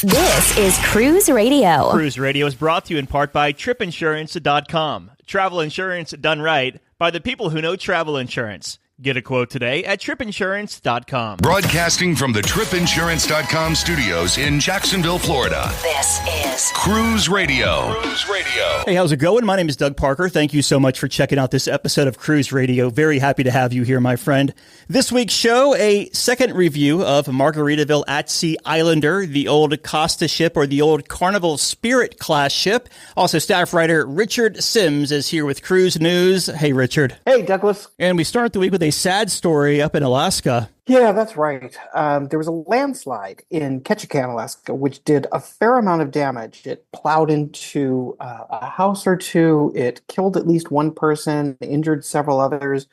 This is Cruise Radio. Cruise Radio is brought to you in part by tripinsurance.com. Travel insurance done right by the people who know travel insurance. Get a quote today at tripinsurance.com. Broadcasting from the tripinsurance.com studios in Jacksonville, Florida. This is Cruise Radio. Cruise Radio. Hey, how's it going? My name is Doug Parker. Thank you so much for checking out this episode of Cruise Radio. Very happy to have you here, my friend. This week's show, a second review of Margaritaville at Sea Islander, the old Costa ship or the old Carnival Spirit class ship. Also, staff writer Richard Sims is here with Cruise News. Hey, Richard. Hey, Douglas. And we start the week with a sad story up in Alaska. Yeah, that's right. There was a landslide in Ketchikan, Alaska, which did a fair amount of damage. It plowed into a house or two. It killed at least one person, injured several others.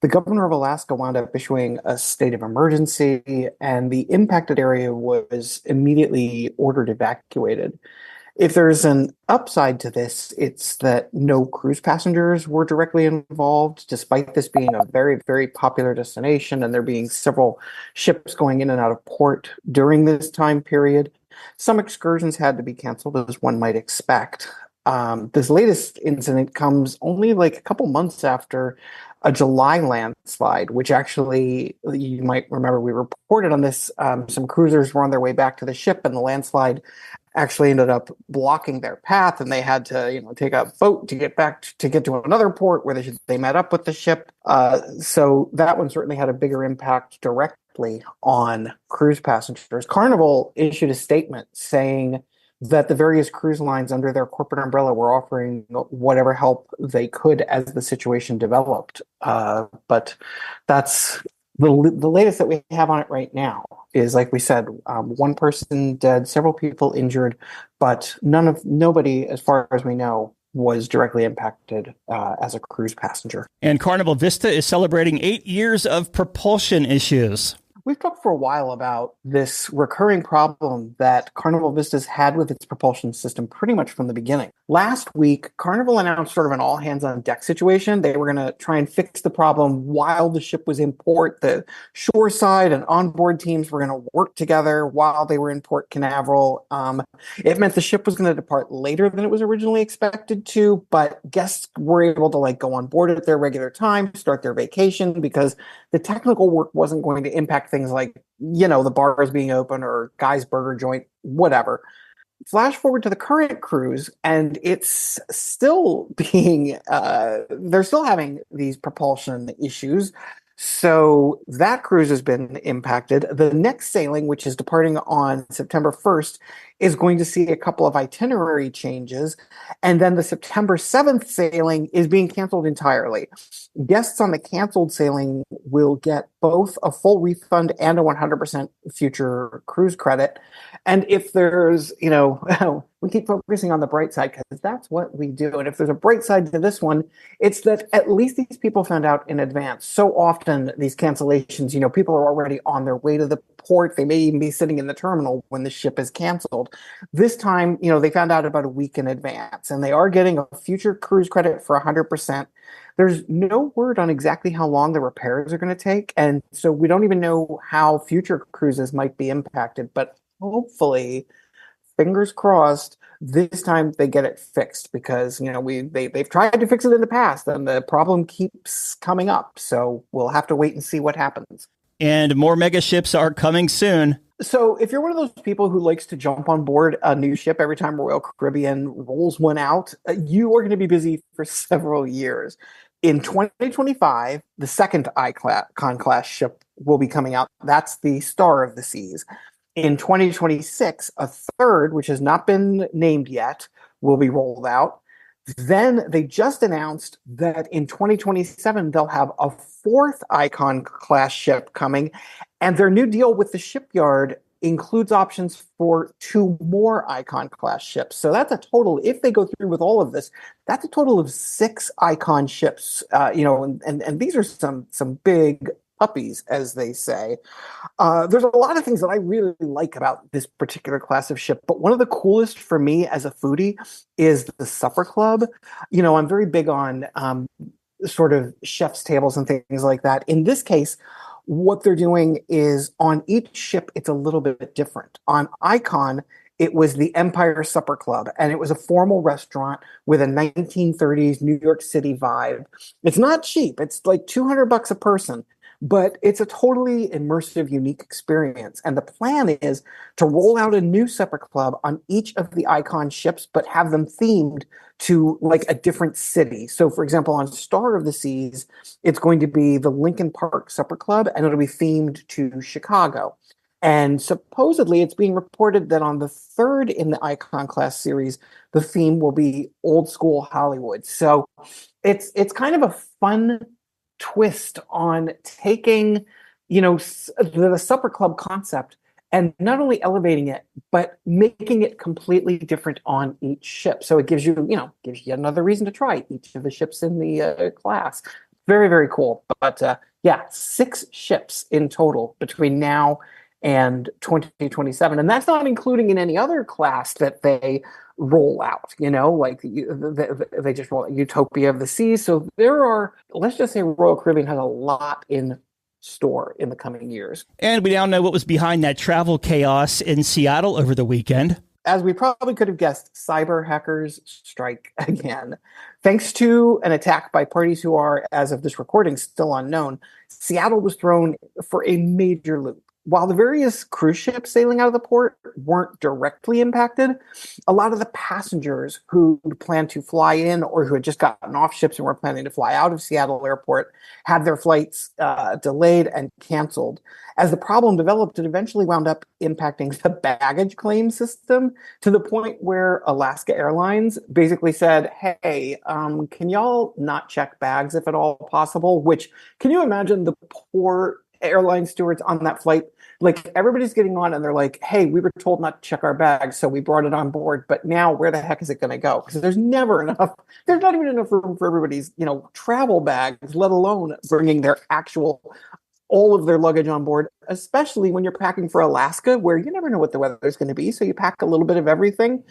The governor of Alaska wound up issuing a state of emergency, and the impacted area was immediately ordered evacuated. If there's an upside to this, it's that no cruise passengers were directly involved, despite this being a very, very popular destination and there being several ships going in and out of port during this time period. Some excursions had to be canceled, as one might expect. This latest incident comes only like a couple months after a July landslide, which actually, you might remember, we reported on this. Some cruisers were on their way back to the ship, and the landslide actually ended up blocking their path, and they had to, take a boat to get back to get to another port where they met up with the ship. So that one certainly had a bigger impact directly on cruise passengers. Carnival issued a statement saying that the various cruise lines under their corporate umbrella were offering whatever help they could as the situation developed. But that's the latest that we have on it right now. Is, like we said, one person dead, several people injured, but nobody, as far as we know, was directly impacted as a cruise passenger. And Carnival Vista is celebrating 8 years of propulsion issues. We've talked for a while about this recurring problem that Carnival Vista's had with its propulsion system pretty much from the beginning. Last week, Carnival announced sort of an all-hands-on-deck situation. They were going to try and fix the problem while the ship was in port. The shoreside and onboard teams were going to work together while they were in Port Canaveral. It meant the ship was going to depart later than it was originally expected to, but guests were able to go on board at their regular time, start their vacation, because the technical work wasn't going to impact things like, the bars being open or Guy's Burger Joint, whatever. Flash forward to the current cruise, and it's still they're still having these propulsion issues. So that cruise has been impacted. The next sailing, which is departing on September 1st, is going to see a couple of itinerary changes. And then the September 7th sailing is being canceled entirely. Guests on the canceled sailing will get both a full refund and a 100% future cruise credit. And if there's, we keep focusing on the bright side because that's what we do. And if there's a bright side to this one, it's that at least these people found out in advance. So often these cancellations, people are already on their way to the port. They may even be sitting in the terminal when the ship is canceled. This time, they found out about a week in advance, and they are getting a future cruise credit for 100%. There's no word on exactly how long the repairs are going to take, and so we don't even know how future cruises might be impacted, but hopefully, fingers crossed, this time they get it fixed, because they've tried to fix it in the past and the problem keeps coming up. So we'll have to wait and see what happens. And more mega ships are coming soon. So if you're one of those people who likes to jump on board a new ship every time Royal Caribbean rolls one out, you are going to be busy for several years. In 2025, the second Icon class ship will be coming out. That's the Star of the Seas. In 2026, a third, which has not been named yet, will be rolled out. Then they just announced that in 2027, they'll have a fourth Icon class ship coming. And their new deal with the shipyard includes options for 2 more Icon class ships. So that's a total, if they go through with all of this, that's a total of 6 Icon ships. And these are some big puppies, as they say. There's a lot of things that I really like about this particular class of ship, but one of the coolest for me as a foodie is the supper club. I'm very big on sort of chef's tables and things like that. In this case, what they're doing is on each ship, it's a little bit different. On Icon, It was the Empire Supper Club, and it was a formal restaurant with a 1930s New York City vibe. It's not cheap. It's like $200 a person, but it's a totally immersive, unique experience. And the plan is to roll out a new supper club on each of the Icon ships, but have them themed to like a different city. So, for example, on Star of the Seas, it's going to be the Lincoln Park Supper Club, and it'll be themed to Chicago. And supposedly, it's being reported that on the third in the Icon class series, the theme will be old school Hollywood. So, it's kind of a fun twist on taking, the supper club concept and not only elevating it, but making it completely different on each ship. So it gives you yet another reason to try each of the ships in the class. Very, very cool. But yeah, 6 ships in total between now and 2027. And that's not including in any other class that they roll out, like they just roll out Utopia of the Seas. So there are, let's just say Royal Caribbean has a lot in store in the coming years. And we now know what was behind that travel chaos in Seattle over the weekend. As we probably could have guessed, cyber hackers strike again. Thanks to an attack by parties who are, as of this recording, still unknown, Seattle was thrown for a major loop. While the various cruise ships sailing out of the port weren't directly impacted, a lot of the passengers who planned to fly in or who had just gotten off ships and were planning to fly out of Seattle Airport had their flights delayed and canceled. As the problem developed, it eventually wound up impacting the baggage claim system to the point where Alaska Airlines basically said, hey, can y'all not check bags if at all possible? Which, can you imagine the poor airline stewards on that flight? Like, everybody's getting on and they're like, hey, we were told not to check our bags, so we brought it on board, but now where the heck is it going to go? Because there's not even enough room for everybody's, travel bags, let alone bringing all of their luggage on board, especially when you're packing for Alaska, where you never know what the weather's going to be. So you pack a little bit of everything.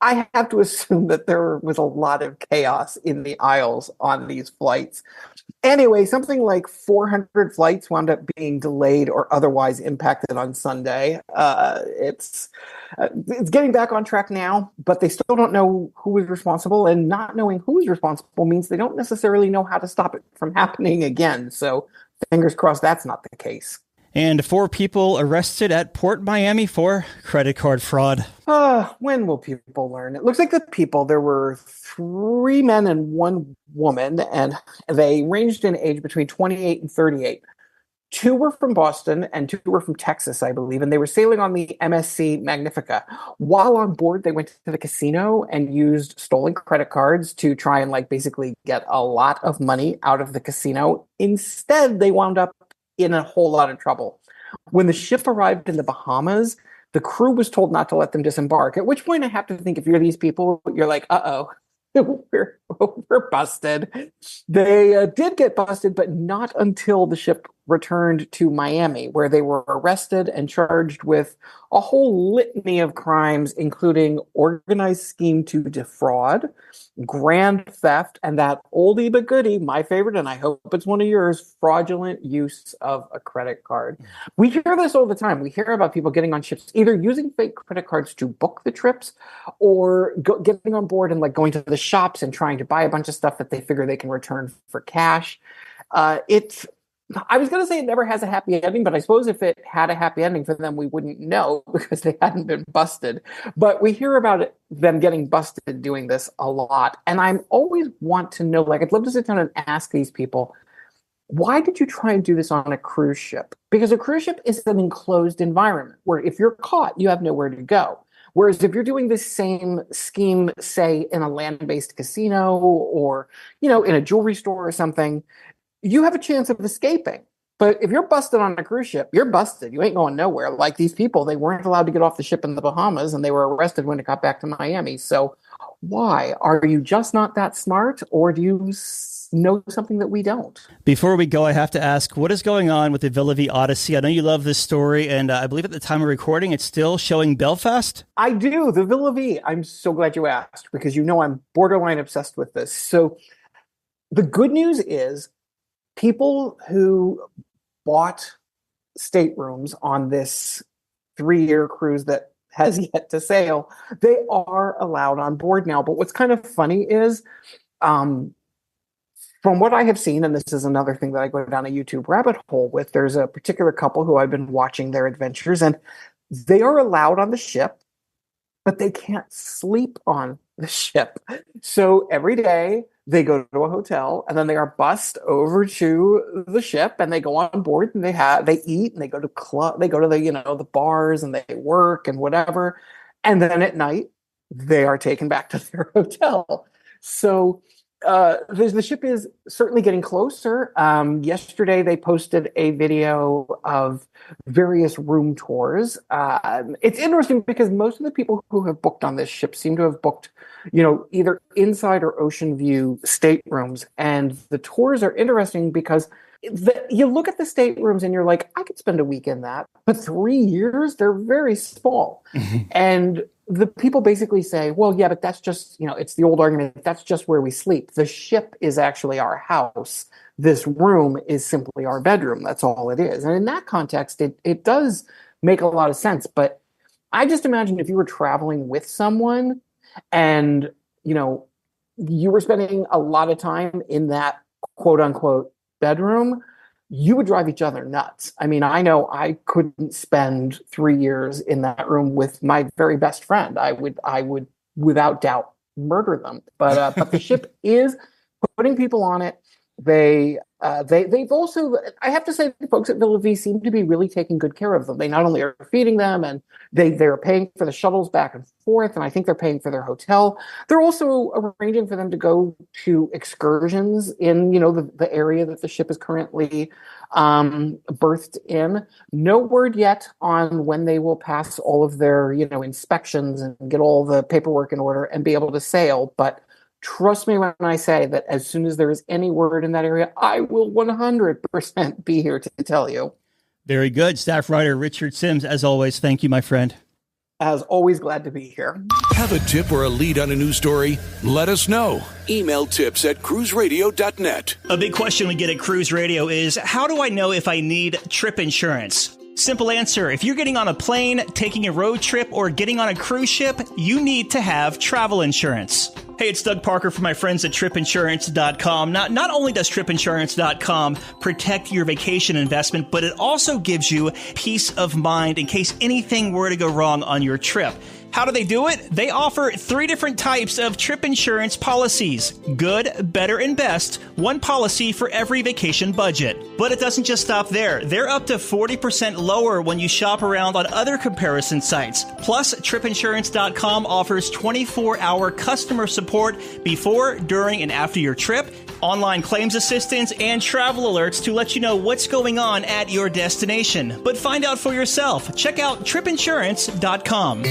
I have to assume that there was a lot of chaos in the aisles on these flights. Anyway, something like 400 flights wound up being delayed or otherwise impacted on Sunday. It's getting back on track now, but they still don't know who was responsible, and not knowing who is responsible means they don't necessarily know how to stop it from happening again. So fingers crossed that's not the case. And 4 people arrested at Port Miami for credit card fraud. When will people learn? It looks like there were 3 men and 1 woman, and they ranged in age between 28 and 38. 2 were from Boston and 2 were from Texas, I believe, and they were sailing on the MSC Magnifica. While on board, they went to the casino and used stolen credit cards to try and basically get a lot of money out of the casino. Instead, they wound up in a whole lot of trouble. When the ship arrived in the Bahamas, the crew was told not to let them disembark, at which point I have to think, if you're these people, you're like, uh-oh, we're busted. They did get busted, but not until the ship returned to Miami, where they were arrested and charged with a whole litany of crimes, including organized scheme to defraud, grand theft, and that oldie but goodie, my favorite, and I hope it's one of yours, fraudulent use of a credit card. We hear this all the time. We hear about people getting on ships, either using fake credit cards to book the trips, or getting on board and going to the shops and trying to buy a bunch of stuff that they figure they can return for cash. I was going to say it never has a happy ending, but I suppose if it had a happy ending for them, we wouldn't know because they hadn't been busted. But we hear about them getting busted doing this a lot. And I always want to know, I'd love to sit down and ask these people, why did you try and do this on a cruise ship? Because a cruise ship is an enclosed environment where if you're caught, you have nowhere to go. Whereas if you're doing this same scheme, say, in a land-based casino or, in a jewelry store or something, you have a chance of escaping. But if you're busted on a cruise ship, you're busted. You ain't going nowhere. Like these people, they weren't allowed to get off the ship in the Bahamas, and they were arrested when it got back to Miami. So why? Are you just not that smart, or do you know something that we don't? Before we go, I have to ask, what is going on with the Villa Vie Odyssey? I know you love this story, and I believe at the time of recording, it's still showing Belfast? I do. The Villa Vie. I'm so glad you asked, because I'm borderline obsessed with this. So the good news is, people who bought staterooms on this 3-year cruise that has yet to sail, they are allowed on board now. But what's kind of funny is, from what I have seen, and this is another thing that I go down a YouTube rabbit hole with, there's a particular couple who I've been watching their adventures, and they are allowed on the ship, but they can't sleep on the ship. So every day they go to a hotel and then they are bussed over to the ship and they go on board and they eat and they go to the bars and they work and whatever. And then at night they are taken back to their hotel. So the ship is certainly getting closer. Yesterday, they posted a video of various room tours. It's interesting because most of the people who have booked on this ship seem to have booked, either inside or ocean view staterooms. And the tours are interesting because you look at the staterooms and you're like, I could spend a week in that. But 3 years, they're very small. And the people basically say, well, yeah, but that's just, it's the old argument. That's just where we sleep. The ship is actually our house. This room is simply our bedroom. That's all it is. And in that context, it does make a lot of sense. But I just imagine if you were traveling with someone and, you were spending a lot of time in that quote unquote bedroom, you would drive each other nuts. I mean, I know I couldn't spend 3 years in that room with my very best friend. I would without doubt murder them. But the ship is putting people on it. They've also, I have to say, the folks at Villa Vie seem to be really taking good care of them. They not only are feeding them, and they're paying for the shuttles back and forth, and I think they're paying for their hotel. They're also arranging for them to go to excursions in, the area that the ship is currently berthed in. No word yet on when they will pass all of their, inspections and get all the paperwork in order and be able to sail, but trust me when I say that as soon as there is any word in that area, I will 100% be here to tell you. Very good. Staff writer Richard Sims, as always, thank you, my friend. As always, glad to be here. Have a tip or a lead on a news story? Let us know. Email tips@cruiseradio.net. A big question we get at Cruise Radio is, how do I know if I need trip insurance? Simple answer. If you're getting on a plane, taking a road trip, or getting on a cruise ship, you need to have travel insurance. Hey, it's Doug Parker from my friends at tripinsurance.com. Not only does tripinsurance.com protect your vacation investment, but it also gives you peace of mind in case anything were to go wrong on your trip. How do they do it? They offer 3 different types of trip insurance policies. Good, better, and best. One policy for every vacation budget. But it doesn't just stop there. They're up to 40% lower when you shop around on other comparison sites. Plus, tripinsurance.com offers 24-hour customer support before, during, and after your trip, online claims assistance, and travel alerts to let you know what's going on at your destination. But find out for yourself. Check out tripinsurance.com.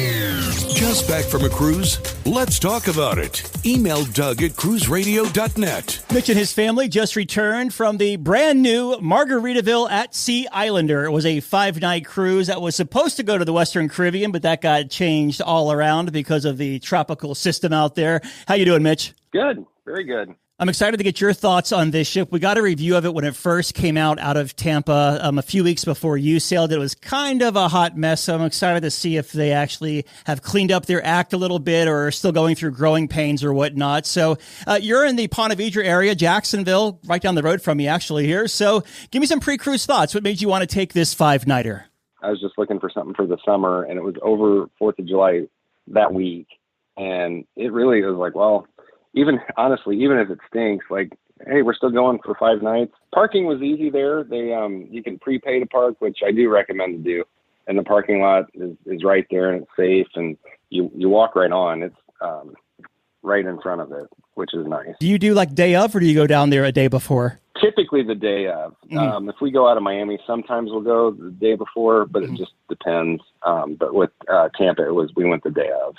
Just back from a cruise? Let's talk about it. Email Doug at cruiseradio.net. Mitch and his family just returned from the brand new Margaritaville at Sea Islander. It was a 5-night cruise that was supposed to go to the Western Caribbean, but that got changed all around because of the tropical system out there. How you doing, Mitch? Good. Very good. I'm excited to get your thoughts on this ship. We got a review of it when it first came out of Tampa a few weeks before you sailed. It was kind of a hot mess, so I'm excited to see if they actually have cleaned up their act a little bit or are still going through growing pains or whatnot. So you're in the Ponte Vedra area, Jacksonville, right down the road from me actually here. So give me some pre-cruise thoughts. What made you want to take this 5-nighter? I was just looking for something for the summer, and it was over 4th of July that week. And it really was like, well, even if it stinks, like, hey, we're still going for 5 nights. Parking was easy there. You can prepay to park, which I do recommend to do. And the parking lot is right there, and it's safe, and you walk right on. It's right in front of it, which is nice. Do you do like day of, or do you go down there a day before? Typically the day of. Mm-hmm. If we go out of Miami, sometimes we'll go the day before, but it just depends. But with Tampa, we went the day of.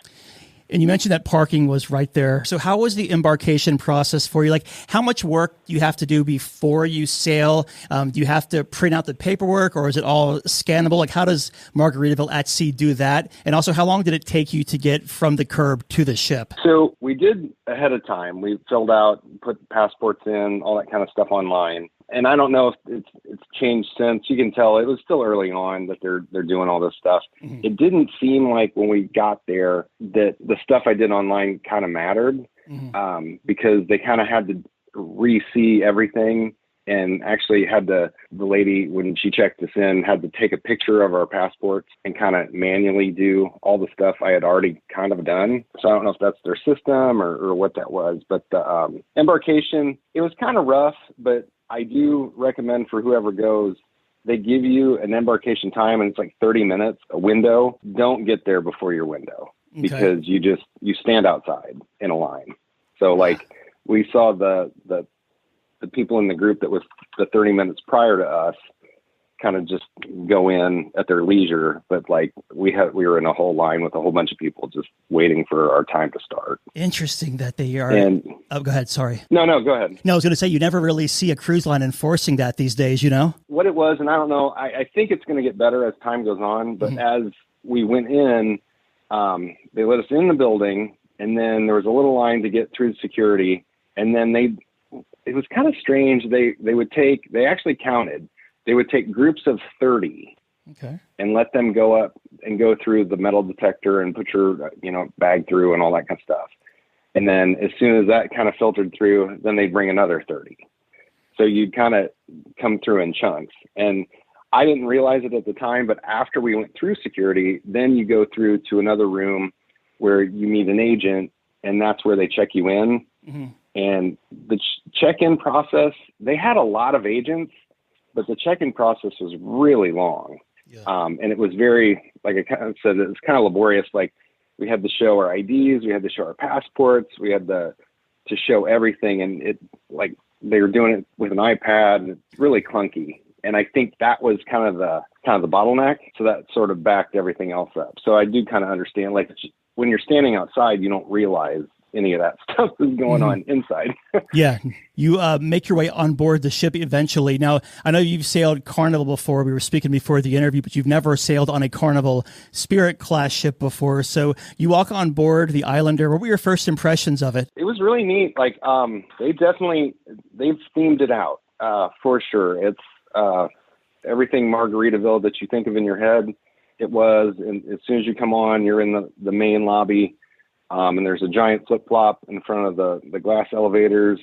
And you mentioned that parking was right there. So how was the embarkation process for you? Like, how much work do you have to do before you sail? Do you have to print out the paperwork, or is it all scannable? Like, how does Margaritaville at Sea do that? And also, how long did it take you to get from the curb to the ship? So we did ahead of time. We filled out, put passports in, all that kind of stuff online. and I don't know if it's changed since. You can tell it was still early on that they're doing all this stuff. Mm-hmm. It didn't seem like when we got there that the stuff I did online kind of mattered, because they kind of had to re-see everything, and actually had the lady, when she checked us in, had to take a picture of our passports and kind of manually do all the stuff I had already kind of done. So I don't know if that's their system or what that was, but the embarkation, it was kind of rough, but I do recommend for whoever goes, they give you an embarkation time and it's like 30 minutes, a window. Don't get there before your window, because you stand outside in a line. So like we saw the people in the group that was the 30 minutes prior to us kind of just go in at their leisure. But like we were in a whole line with a whole bunch of people just waiting for our time to start. Interesting that they are. Go ahead. Sorry. No, go ahead. No, I was going to say, you never really see a cruise line enforcing that these days, you know? What it was, and I don't know, I think it's going to get better as time goes on, but as we went in, they let us in the building, and then there was a little line to get through security, and then it was kind of strange. They actually counted. They would take groups of 30 and let them go up and go through the metal detector and put your, bag through and all that kind of stuff. And then as soon as that kind of filtered through, then they'd bring another 30. So you'd kind of come through in chunks. And I didn't realize it at the time, but after we went through security, then you go through to another room where you meet an agent, and that's where they check you in. Mm-hmm. And the check-in process, they had a lot of agents, but the check-in process was really long. Yeah. And it was very, like I kind of said, it was kind of laborious. Like we had to show our IDs, we had to show our passports, we had to show everything. And it, like, they were doing it with an iPad, and it's really clunky. And I think that was kind of the bottleneck. So that sort of backed everything else up. So I do kind of understand, like, when you're standing outside, you don't realize any of that stuff is going on inside. Yeah. You make your way on board the ship eventually. Now, I know you've sailed Carnival before. We were speaking before the interview, but you've never sailed on a Carnival Spirit class ship before. So you walk on board the Islander. What were your first impressions of it? It was really neat. Like, they've themed it out for sure. It's everything Margaritaville that you think of in your head. It was, and as soon as you come on, you're in the main lobby. And there's a giant flip-flop in front of the glass elevators.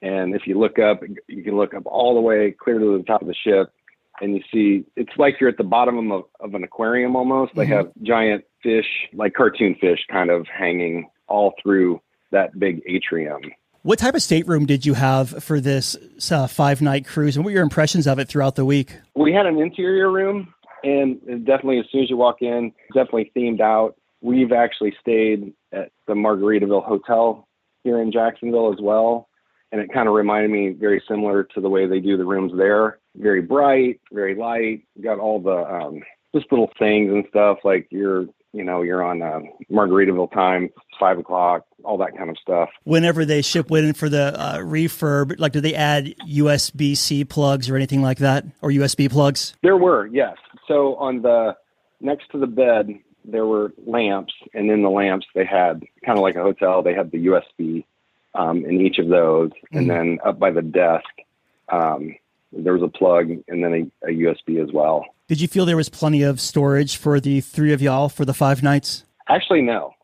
And if you look up, you can look up all the way clear to the top of the ship. And you see, it's like you're at the bottom of an aquarium almost. They have giant fish, like cartoon fish, kind of hanging all through that big atrium. What type of stateroom did you have for this 5-night cruise? And what were your impressions of it throughout the week? We had an interior room. And definitely, as soon as you walk in, definitely themed out. We've actually stayed at the Margaritaville Hotel here in Jacksonville as well. And it kind of reminded me very similar to the way they do the rooms there. Very bright, very light. Got all the just little things and stuff, like you're on Margaritaville time, 5:00, all that kind of stuff. Whenever they ship went in for the refurb, like, did they add USB-C plugs or anything like that, or USB plugs? There were, yes. So on the next to the bed, there were lamps, and in the lamps they had, kind of like a hotel, they had the USB in each of those. And then up by the desk, there was a plug and then a USB as well. Did you feel there was plenty of storage for the three of y'all for the 5 nights? Actually, no.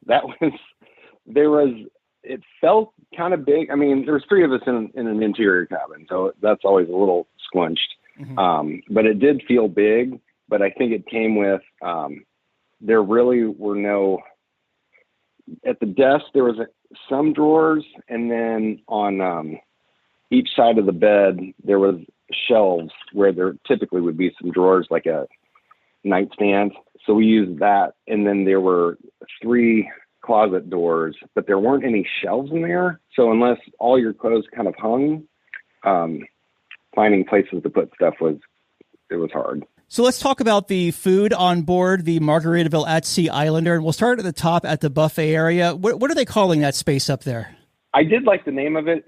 It felt kind of big. I mean, there was 3 of us in an interior cabin, so that's always a little squinched. But it did feel big, but I think it came with, there really were no, at the desk, there was some drawers, and then on each side of the bed, there was shelves where there typically would be some drawers, like a nightstand. So we used that. And then there were 3 closet doors, but there weren't any shelves in there. So unless all your clothes kind of hung, finding places to put stuff was hard. So let's talk about the food on board the Margaritaville at Sea Islander. And we'll start at the top at the buffet area. What are they calling that space up there? I did like the name of it.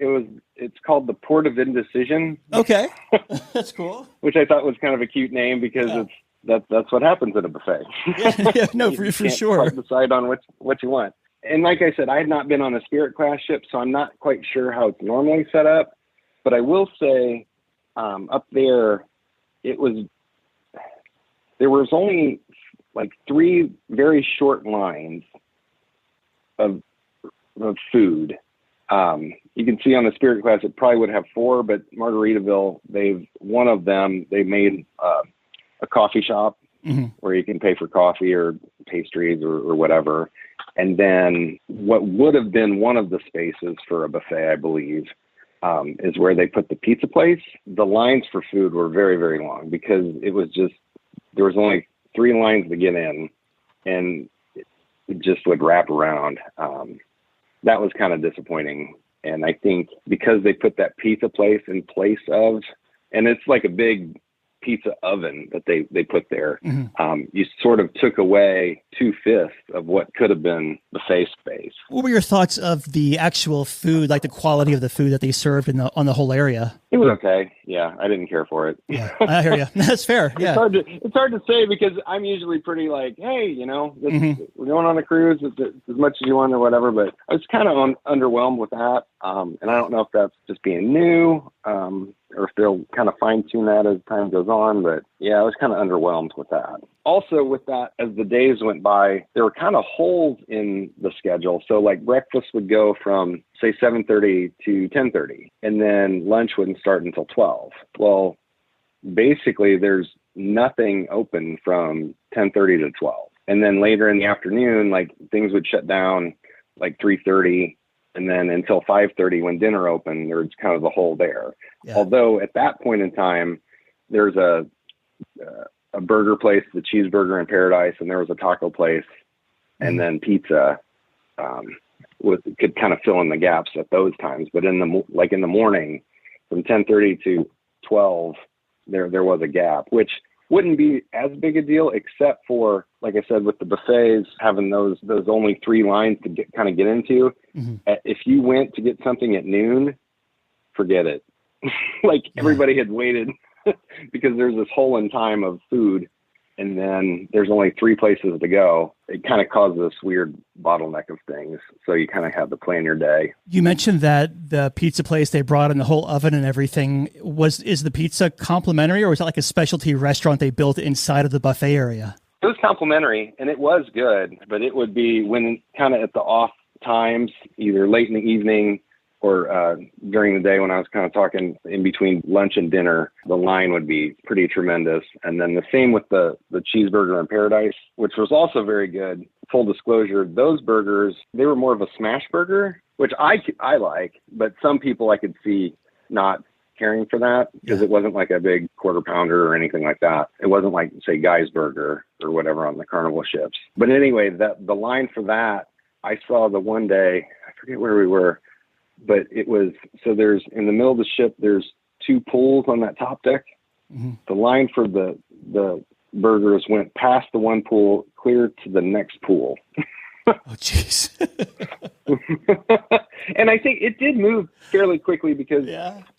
It's called the Port of Indecision. Okay. That's cool. Which I thought was kind of a cute name, because that's what happens at a buffet. No, for sure. Quite decide on what you want. And like I said, I had not been on a Spirit class ship, so I'm not quite sure how it's normally set up. But I will say, up there, there was only like 3 very short lines of food. You can see on the Spirit class, it probably would have 4, but Margaritaville, one of them, they made a coffee shop where you can pay for coffee or pastries or whatever. And then what would have been one of the spaces for a buffet, I believe, is where they put the pizza place. The lines for food were very, very long because there was only 3 lines to get in, and it just would wrap around. That was kind of disappointing. And I think because they put that pizza place in place of, and it's like a big pizza oven that they put there, you sort of took away 2/5 of what could have been buffet space. What were your thoughts of the actual food, like the quality of the food that they served on the whole area? It was okay. Yeah, I didn't care for it. Yeah, I hear you. That's fair. Yeah. It's hard to say because I'm usually pretty like, hey, we're going on a cruise. It's as much as you want or whatever. But I was kind of underwhelmed with that. And I don't know if that's just being new or if they'll kind of fine tune that as time goes on. But yeah, I was kind of underwhelmed with that. Also with that, as the days went by, there were kind of holes in the schedule. So like breakfast would go from say 7:30 to 10:30, and then lunch wouldn't start until 12. Well, basically there's nothing open from 10:30 to 12. And then later in the afternoon, like things would shut down like 3:30. And then until 5:30 when dinner opened, there's kind of the hole there. Yeah. Although at that point in time, there's a burger place, the Cheeseburger in Paradise, and there was a taco place, and then pizza could kind of fill in the gaps at those times. But in the morning, from 10:30 to 12, there was a gap, which wouldn't be as big a deal, except for, like I said, with the buffets having those only 3 lines to get into. If you went to get something at noon, forget it. Everybody had waited because there's this hole in time of food, and then there's only 3 places to go. It kind of causes this weird bottleneck of things. So you kind of have to plan your day. You mentioned that the pizza place, they brought in the whole oven and everything. Is the pizza complimentary, or was it like a specialty restaurant they built inside of the buffet area? It was complimentary, and it was good, but it would be when kind of at the off times, either late in the evening or during the day when I was kind of talking in between lunch and dinner, the line would be pretty tremendous. And then the same with the Cheeseburger in Paradise, which was also very good. Full disclosure, those burgers, they were more of a smash burger, which I like, but some people I could see not caring for that because it wasn't like a big quarter pounder or anything like that. It wasn't like, say, Guy's Burger or whatever on the Carnival ships. But anyway, the line for that, I saw the one day, I forget where we were, but it was, so there's, in the middle of the ship, there's 2 pools on that top deck. The line for the burgers went past the one pool, clear to the next pool. Oh, jeez. And I think it did move fairly quickly because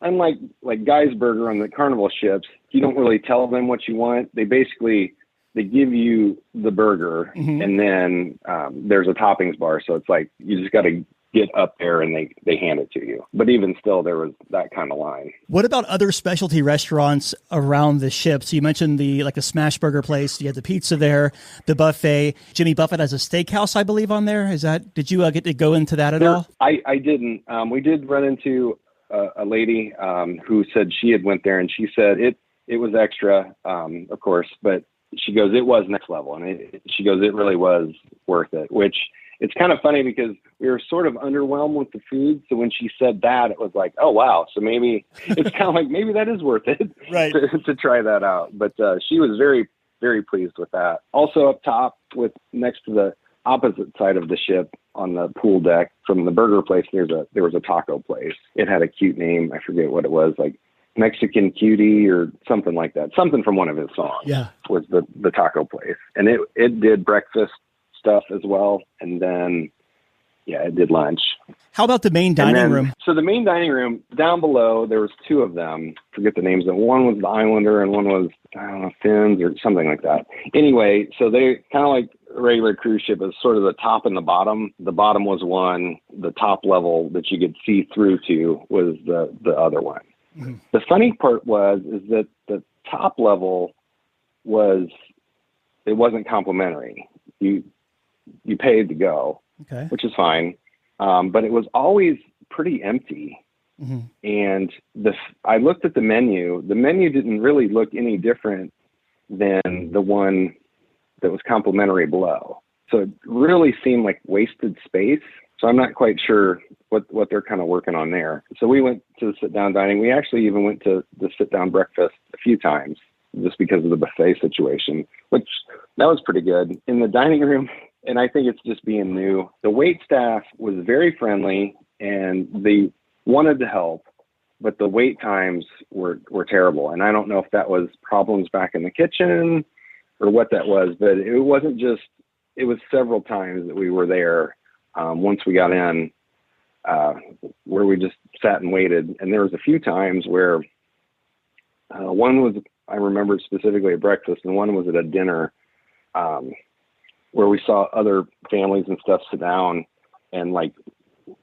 unlike like Guy's Burger on the Carnival ships, you don't really tell them what you want. They give you the burger and then there's a toppings bar. So it's like, you just got to get up there and they hand it to you. But even still, there was that kind of line. What about other specialty restaurants around the ship? So you mentioned the smash burger place. You had the pizza there, the buffet. Jimmy Buffett has a steakhouse, I believe, on there. Did you get to go into that at all? I didn't. We did run into a lady who said she had went there, and she said it was extra, of course, but she goes, it was next level. And she goes, it really was worth it, which it's kind of funny because we were sort of underwhelmed with the food. So when she said that, it was like, oh, wow. So maybe it's kind of like, maybe that is worth it right. to try that out. But she was very, very pleased with that. Also up top next to the opposite side of the ship on the pool deck from the burger place, there was a taco place. It had a cute name. I forget what it was, like Mexican Cutie or something like that. Something from one of his songs was the taco place. And it did breakfast stuff as well. And then, it did lunch. How about the main dining room? So the main dining room down below, there was 2 of them. Forget the names. One was the Islander and one was, I don't know, Fins or something like that. Anyway, so they kind of like a regular cruise ship is sort of the top and the bottom. The bottom was one. The top level that you could see through to was the other one. The funny part is that the top level it wasn't complimentary. You paid to go, okay, which is fine. But it was always pretty empty. Mm-hmm. And I looked at the menu. The menu didn't really look any different than the one that was complimentary below. So it really seemed like wasted space. So I'm not quite sure what they're kind of working on there. So we went to the sit-down dining. We actually even went to the sit-down breakfast a few times just because of the buffet situation, which that was pretty good. In the dining room, and I think it's just being new, the wait staff was very friendly and they wanted to help, but the wait times were terrible. And I don't know if that was problems back in the kitchen or what that was, but it wasn't just, it was several times that we were there once we got in where we just sat and waited. And there was a few times where one was, I remember specifically at breakfast, and one was at a dinner where we saw other families and stuff sit down, and like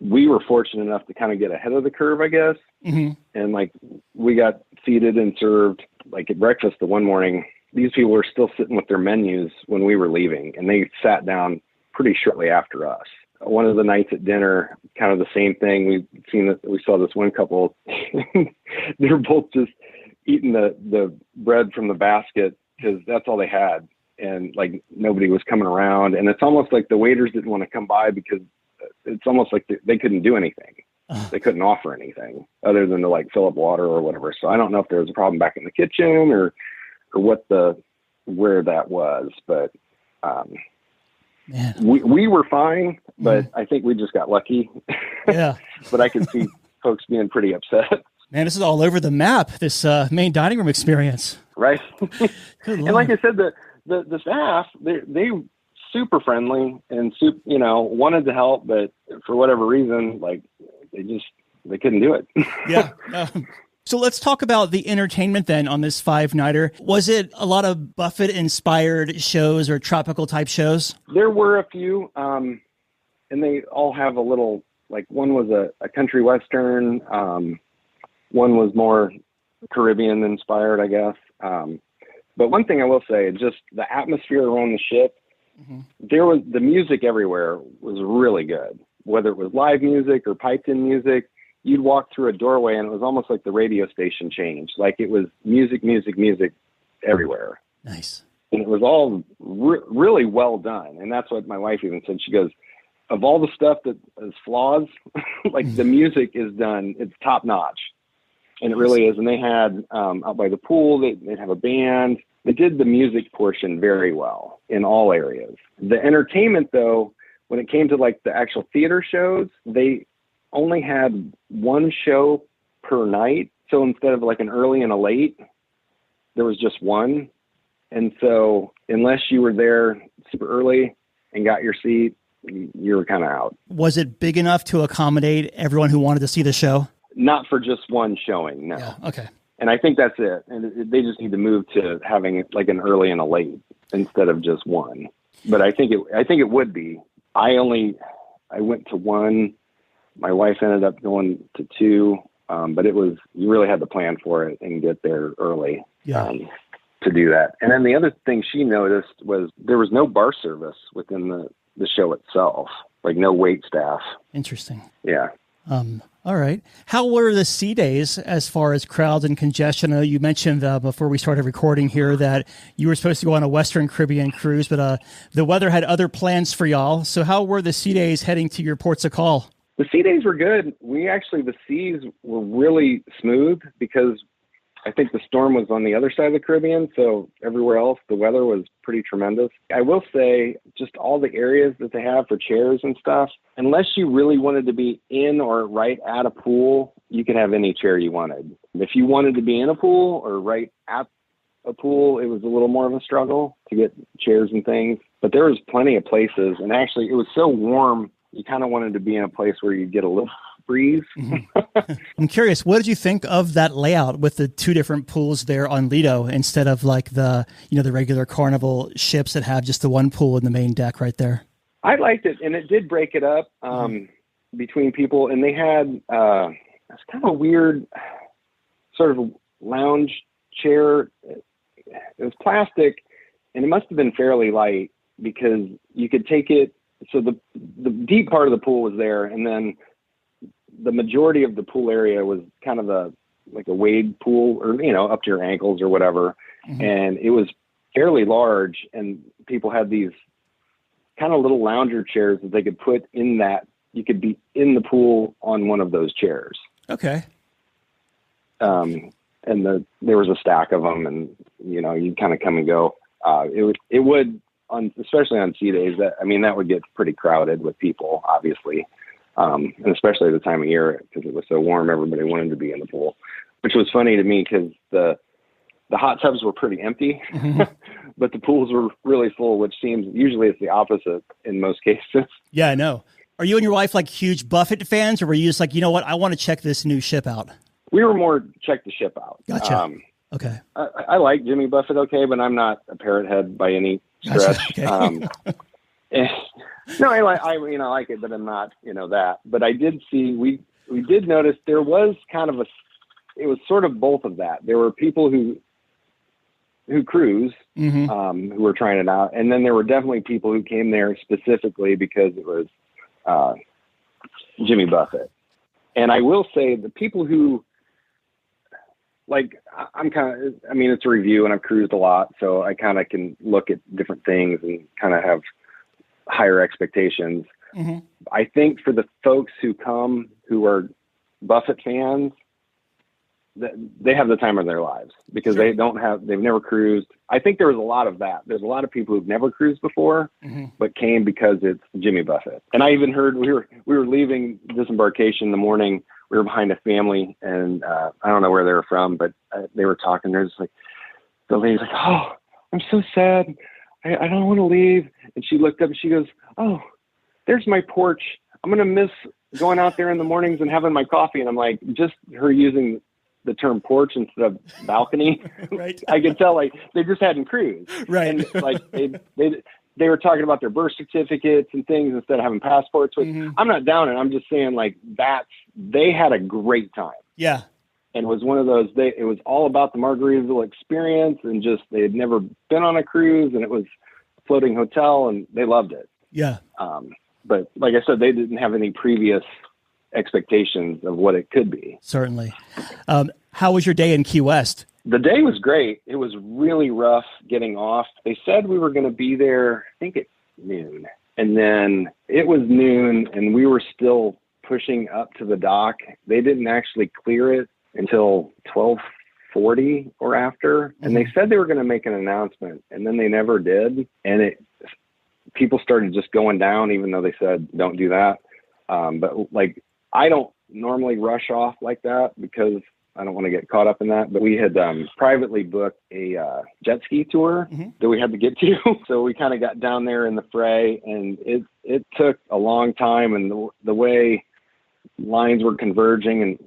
we were fortunate enough to kind of get ahead of the curve, I guess. Mm-hmm. And like we got seated and served. Like at breakfast the one morning, these people were still sitting with their menus when we were leaving, and they sat down pretty shortly after us. One of the nights at dinner, kind of the same thing. We saw this one couple. They're both just eating the bread from the basket because that's all they had, and like nobody was coming around. And it's almost like the waiters didn't want to come by because it's almost like they couldn't do anything. They couldn't offer anything other than to like fill up water or whatever. So I don't know if there was a problem back in the kitchen or where that was, but we were fine, but I think we just got lucky. Yeah. But I can see folks being pretty upset. Man, this is all over the map, this main dining room experience. Right. Good And Lord. like I said, the staff, they super friendly and wanted to help, but for whatever reason, like they couldn't do it. Yeah. So let's talk about the entertainment then on this 5-nighter. Was it a lot of Buffett-inspired shows or tropical-type shows? There were a few, and they all have a little, like one was a country western, one was more Caribbean-inspired, I guess. But one thing I will say, just the atmosphere around the ship, the music everywhere was really good. Whether it was live music or piped-in music, you'd walk through a doorway and it was almost like the radio station changed. Like it was music everywhere. Nice. And it was all really well done. And that's what my wife even said. She goes, of all the stuff that is flaws, like the music is done, it's top notch. And it really is. And they had out by the pool, they'd have a band. They did the music portion very well in all areas. The entertainment, though, when it came to like the actual theater shows, they only had one show per night. So instead of like an early and a late, there was just one. And so unless you were there super early and got your seat, you were kind of out. Was it big enough to accommodate everyone who wanted to see the show? Not for just one showing, no. Yeah, okay. And I think that's it. And they just need to move to having like an early and a late instead of just one. But I think it would be. I went to one. My wife ended up going to two. But you really had to plan for it and get there early to do that. And then the other thing she noticed was there was no bar service within the show itself, like no wait staff. Interesting. Yeah. All right. How were the sea days as far as crowds and congestion? I know you mentioned before we started recording here that you were supposed to go on a Western Caribbean cruise, but the weather had other plans for y'all. So how were the sea days heading to your ports of call? The sea days were good. The seas were really smooth because I think the storm was on the other side of the Caribbean. So everywhere else, the weather was pretty tremendous. I will say just all the areas that they have for chairs and stuff, unless you really wanted to be in or right at a pool, you could have any chair you wanted. If you wanted to be in a pool or right at a pool, it was a little more of a struggle to get chairs and things. But there was plenty of places. And actually, it was so warm, you kind of wanted to be in a place where you'd get a little breeze. I'm curious, what did you think of that layout with the two different pools there on Lido instead of like the regular Carnival ships that have just the one pool in the main deck right there? I liked it, and it did break it up between people, and they had it's kind of a weird sort of lounge chair. It was plastic, and it must have been fairly light because you could take it. So the deep part of the pool was there, and then the majority of the pool area was kind of like a wade pool, or, you know, up to your ankles or whatever. Mm-hmm. And it was fairly large, and people had these kind of little lounger chairs that they could put in that. You could be in the pool on one of those chairs. Okay. And there was a stack of them, and, you know, you kind of come and go. It would, especially on sea days, that would get pretty crowded with people, obviously. And especially at the time of year, because it was so warm, everybody wanted to be in the pool, which was funny to me because the hot tubs were pretty empty, mm-hmm. but the pools were really full, which seems usually it's the opposite in most cases. Yeah, I know. Are you and your wife like huge Buffett fans, or were you just like, you know what, I want to check this new ship out? We were more check the ship out. Gotcha. Okay. I like Jimmy Buffett, okay, but I'm not a parrot head by any stretch. Gotcha. Okay. No, I like it, but I'm not, that. But I did see, we did notice there was kind of it was sort of both of that. There were people who cruise, mm-hmm. Who were trying it out. And then there were definitely people who came there specifically because it was Jimmy Buffett. And I will say the people who, like, it's a review and I've cruised a lot, so I kind of can look at different things and kind of have higher expectations. Mm-hmm. I think for the folks who come who are Buffett fans, they have the time of their lives because sure. they've never cruised. I think there was a lot of that. There's a lot of people who've never cruised before, mm-hmm. but came because it's Jimmy Buffett. And I even heard we were leaving disembarkation in the morning. We were behind a family, and I don't know where they were from, but they were talking. They're just like, the lady's like, "Oh, I'm so sad. I don't want to leave." And she looked up and she goes, "Oh, there's my porch. I'm going to miss going out there in the mornings and having my coffee." And I'm like, just her using the term porch instead of balcony. Right. I could tell like they just hadn't cruised. Right. And like they were talking about their birth certificates and things instead of having passports, which mm-hmm. I'm not down it. I'm just saying like they had a great time. Yeah. And it was one of those, it was all about the Margaritaville experience, and just, they had never been on a cruise, and it was a floating hotel, and they loved it. Yeah. But like I said, they didn't have any previous expectations of what it could be. Certainly. How was your day in Key West? The day was great. It was really rough getting off. They said we were going to be there, I think at noon. And then it was noon, and we were still pushing up to the dock. They didn't actually clear it until 12:40 or after. And they said they were going to make an announcement, and then they never did. And people started just going down, even though they said, don't do that. But like, I don't normally rush off like that because I don't want to get caught up in that. But we had privately booked a jet ski tour mm-hmm. that we had to get to. So we kind of got down there in the fray, and it took a long time. And the way lines were converging and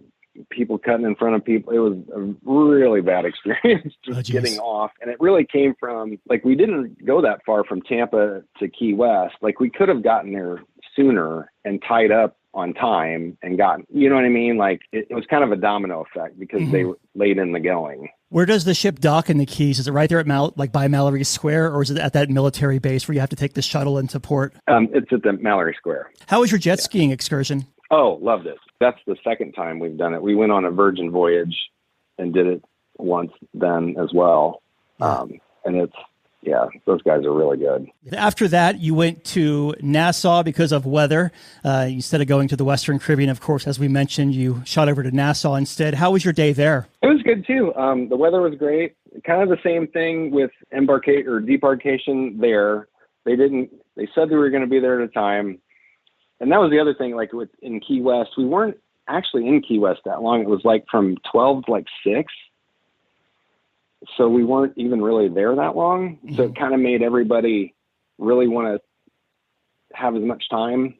people cutting in front of people, it was a really bad experience just getting off. And it really came from, like, we didn't go that far from Tampa to Key West. Like, we could have gotten there sooner and tied up on time and gotten, you know what I mean? Like, it was kind of a domino effect because mm-hmm. they were late in the going. Where does the ship dock in the Keys? Is it right there at by Mallory Square, or is it at that military base where you have to take the shuttle into port? It's at the Mallory Square. How was your jet skiing excursion? Oh, loved it. That's the second time we've done it. We went on a Virgin voyage and did it once then as well. And those guys are really good. After that, you went to Nassau because of weather. Instead of going to the Western Caribbean, of course, as we mentioned, you shot over to Nassau instead. How was your day there? It was good too. The weather was great. Kind of the same thing with debarkation there. They said they were going to be there at a time. And that was the other thing, like in Key West, we weren't actually in Key West that long. It was like from 12 to like 6. So we weren't even really there that long. Mm-hmm. So it kind of made everybody really want to have as much time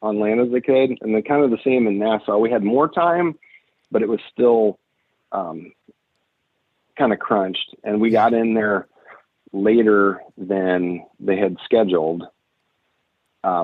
on land as they could. And then kind of the same in Nassau. We had more time, but it was still kind of crunched. And we got in there later than they had scheduled.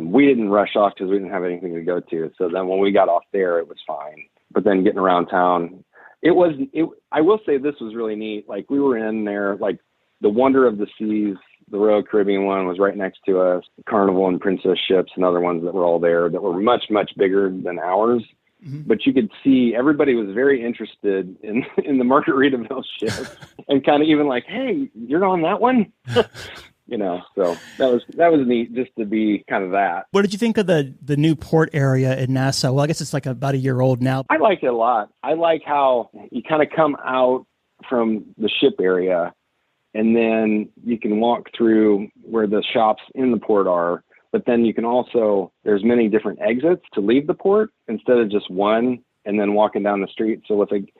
We didn't rush off because we didn't have anything to go to. So then when we got off there, it was fine. But then getting around town, I will say this was really neat. Like we were in there, like the Wonder of the Seas, the Royal Caribbean one was right next to us. Carnival and Princess ships and other ones that were all there that were much, much bigger than ours. Mm-hmm. But you could see everybody was very interested in the Margaritaville ship and kind of even like, hey, you're on that one? So that was neat just to be kind of that. What did you think of the new port area in Nassau? Well, I guess it's like about a year old now. I like it a lot. I like how you kind of come out from the ship area and then you can walk through where the shops in the port are. But then you can also, there's many different exits to leave the port instead of just one and then walking down the street. So especially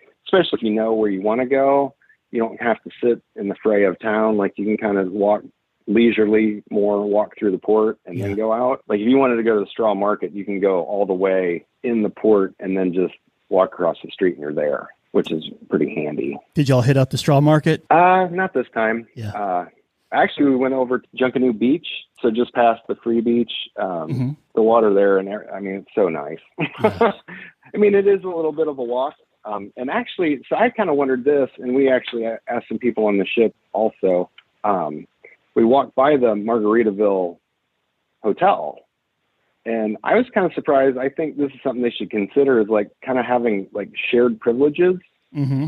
if you know where you want to go, you don't have to sit in the fray of town. Like you can kind of walk leisurely more, walk through the port and then go out. Like if you wanted to go to the straw market, you can go all the way in the port and then just walk across the street and you're there, which is pretty handy. Did y'all hit up the straw market? Not this time. Yeah. Actually, we went over to Junkanoo Beach, so just past the free beach. The water there, and I mean, it's so nice. Yeah. I mean, it is a little bit of a walk. And actually, so I kind of wondered this, and we actually asked some people on the ship also. We walked by the Margaritaville Hotel, and I was kind of surprised. I think this is something they should consider, is like kind of having like shared privileges. Mm-hmm.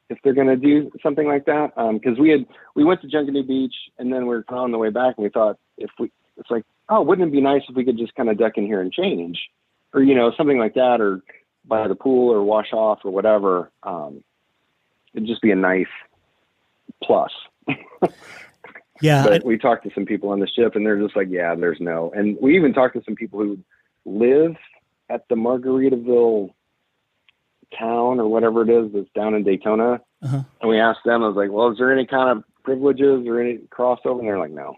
If they're going to do something like that. Cause we went to Junkanoo Beach and then we were on the way back and we thought it's like, oh, wouldn't it be nice if we could just kind of duck in here and change or, something like that, or by the pool or wash off or whatever. It'd just be a nice plus. Yeah. But we talked to some people on the ship and they're just like, yeah, there's no, and we even talked to some people who live at the Margaritaville town or whatever it is that's down in Daytona. And we asked them, I was like, well, is there any kind of privileges or any crossover? And they're like, no.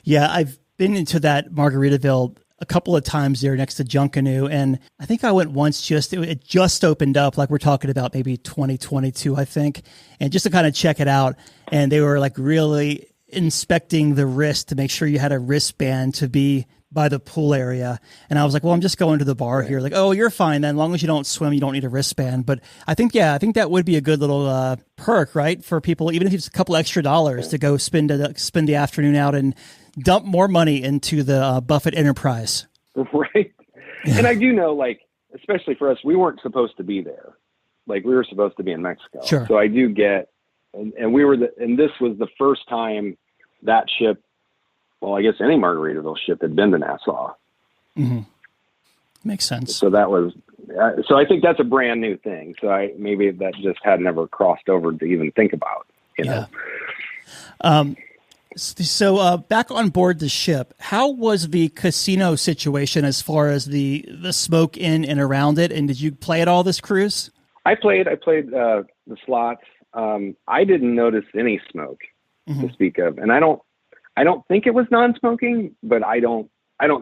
Yeah, I've been into that Margaritaville a couple of times there next to Junkanoo, and I think I went once, it just opened up, like we're talking about maybe 2022, I think, and just to kind of check it out. And they were like really inspecting the wrist to make sure you had a wristband to be by the pool area. And I was like, well, I'm just going to the bar here. Like, oh, you're fine then. As long as you don't swim, you don't need a wristband. But I think that would be a good little perk, right? For people, even if it's a couple extra dollars to go spend the afternoon out and dump more money into the Buffett enterprise. Right. Yeah. And I do know, like, especially for us, we weren't supposed to be there. Like we were supposed to be in Mexico. Sure. So I do get, and we were, and this was the first time that ship, well, I guess any Margaritaville ship had been to Nassau. Mm-hmm. Makes sense. So that was, so I think that's a brand new thing. So maybe that just had never crossed over to even think about, know. So back on board the ship, how was the casino situation as far as the smoke in and around it? And did you play at all this cruise? I played the slots. I didn't notice any smoke to speak of, and I don't think it was non-smoking, but I don't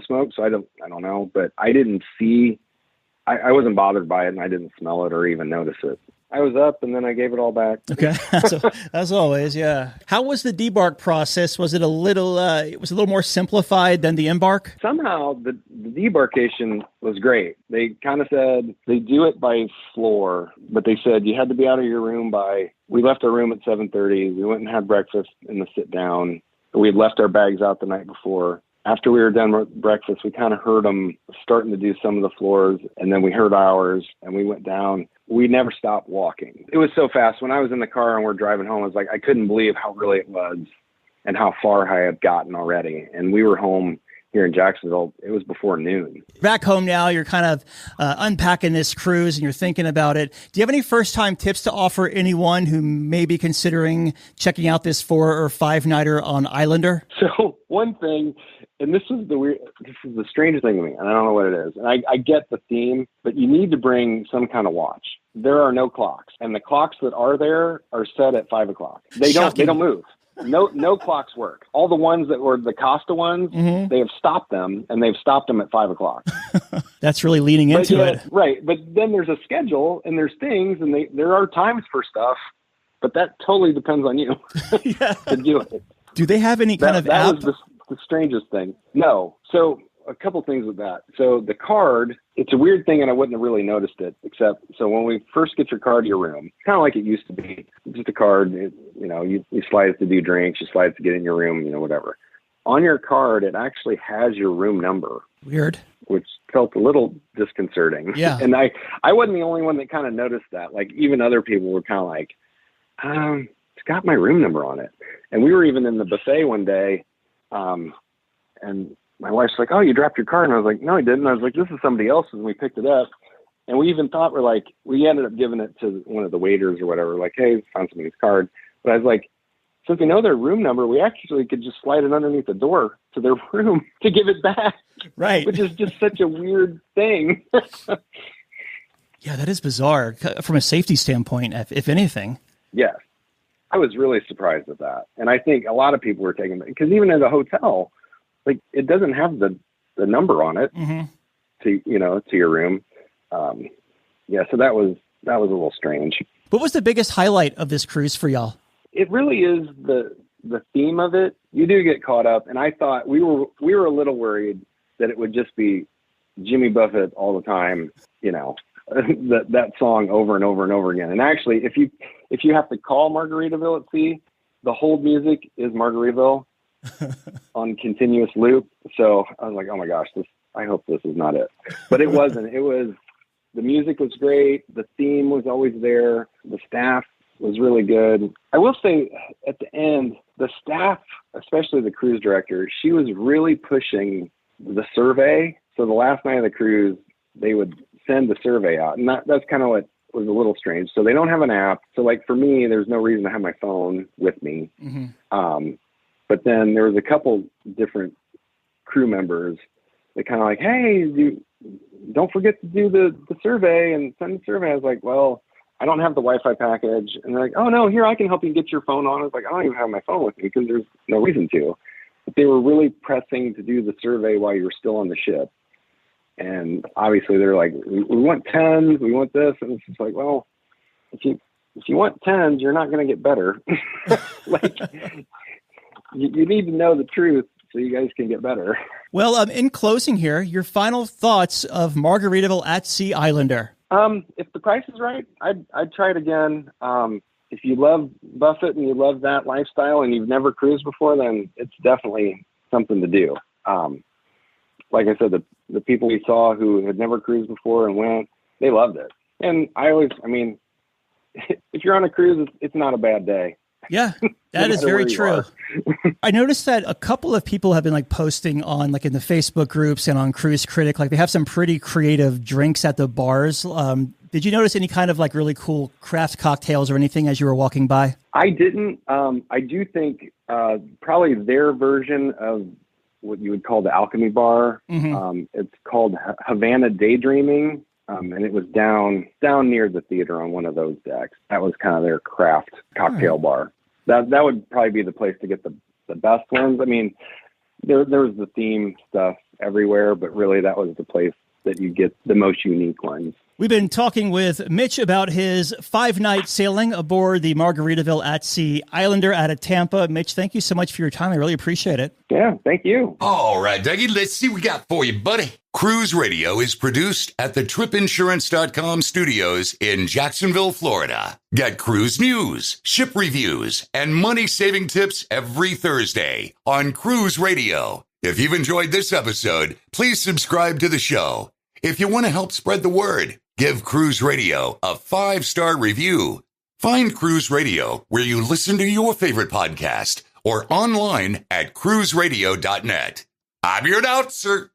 smoke, so I don't know, but I didn't see, I wasn't bothered by it, and I didn't smell it or even notice it. I was up and then I gave it all back. Okay. So, as always. Yeah. How was the debark process? Was it a little more simplified than the embark? Somehow the debarkation was great. They kind of said they do it by floor, but they said you had to be out of your room we left our room at 7:30. We went and had breakfast in the sit down. We had left our bags out the night before. After we were done with breakfast, we kind of heard them starting to do some of the floors, and then we heard ours, and we went down. We never stopped walking. It was so fast. When I was in the car and we're driving home, I was like, I couldn't believe how early it was and how far I had gotten already. And we were home here in Jacksonville. It was before noon. Back home now, you're kind of unpacking this cruise and you're thinking about it. Do you have any first-time tips to offer anyone who may be considering checking out this 4 or 5 nighter on Islander? So one thing, and this is the strangest thing to me, and I don't know what it is. And I get the theme, but you need to bring some kind of watch. There are no clocks, and the clocks that are there are set at 5 o'clock. They don't move. No clocks work. All the ones that were the Costa ones, they have stopped them, and they've stopped them at 5 o'clock. That's really leaning into it. Right. But then there's a schedule, and there's things, and there are times for stuff, but that totally depends on you to do it. Do they have any kind of app? That was the strangest thing. No. So, a couple things with that. So the card, it's a weird thing, and I wouldn't have really noticed it, except so when we first get your card to your room, kind of like it used to be, just a card. You slide it to do drinks, you slide it to get in your room, whatever. On your card, it actually has your room number. Weird. Which felt a little disconcerting. Yeah. And I wasn't the only one that kind of noticed that. Like, even other people were kind of like, it's got my room number on it. And we were even in the buffet one day, and my wife's like, oh, you dropped your card. And I was like, no, I didn't. I was like, this is somebody else's. And we picked it up. And we even thought, we ended up giving it to one of the waiters or whatever. Like, hey, found somebody's card. But I was like, since we know their room number, we actually could just slide it underneath the door to their room to give it back. Right. Which is just such a weird thing. Yeah, that is bizarre from a safety standpoint, if anything. Yes. I was really surprised at that. And I think a lot of people were taking it, because even at a hotel, like, it doesn't have the number on it to your room. So that was a little strange. What was the biggest highlight of this cruise for y'all? It really is the theme of it. You do get caught up, and I thought we were a little worried that it would just be Jimmy Buffett all the time, that song over and over and over again. And actually, if you have to call Margaritaville at sea, the hold music is Margaritaville on continuous loop. So I was like, oh my gosh, I hope this is not it. But it wasn't. The music was great. The theme was always there. The staff was really good. I will say at the end, the staff, especially the cruise director, she was really pushing the survey. So the last night of the cruise, they would send the survey out. And that's kind of what was a little strange. So they don't have an app. So like for me, there's no reason to have my phone with me. But then there was a couple different crew members that kind of like, hey, don't forget to do the survey and send the survey. I was like, well, I don't have the Wi-Fi package. And they're like, oh, no, here, I can help you get your phone on. I was like, I don't even have my phone with me because there's no reason to. But they were really pressing to do the survey while you were still on the ship. And obviously they're like, we want 10s, we want this. And it's just like, well, if you want 10s, you're not going to get better. Like, you need to know the truth so you guys can get better. Well, in closing here, your final thoughts of Margaritaville at Sea Islander. If the price is right, I'd try it again. If you love Buffett and you love that lifestyle and you've never cruised before, then it's definitely something to do. Like I said, the people we saw who had never cruised before and went, they loved it. And if you're on a cruise, it's not a bad day. Yeah, that is very true. I noticed that a couple of people have been like posting on like in the Facebook groups and on Cruise Critic, like they have some pretty creative drinks at the bars. Did you notice any kind of like really cool craft cocktails or anything as you were walking by? I didn't. I do think probably their version of what you would call the alchemy bar. It's called Havana Daydreaming. And it was down near the theater on one of those decks. That was kind of their craft cocktail bar. That would probably be the place to get the best ones. I mean, there was the theme stuff everywhere, but really that was the place that you get the most unique ones. We've been talking with Mitch about his 5-night sailing aboard the Margaritaville at Sea Islander out of Tampa. Mitch, thank you so much for your time. I really appreciate it. Yeah, thank you. All right, Dougie, let's see what we got for you, buddy. Cruise Radio is produced at the tripinsurance.com studios in Jacksonville, Florida. Get cruise news, ship reviews, and money-saving tips every Thursday on Cruise Radio. If you've enjoyed this episode, please subscribe to the show. If you want to help spread the word, give Cruise Radio a 5-star review. Find Cruise Radio where you listen to your favorite podcast or online at cruiseradio.net. I'm your announcer,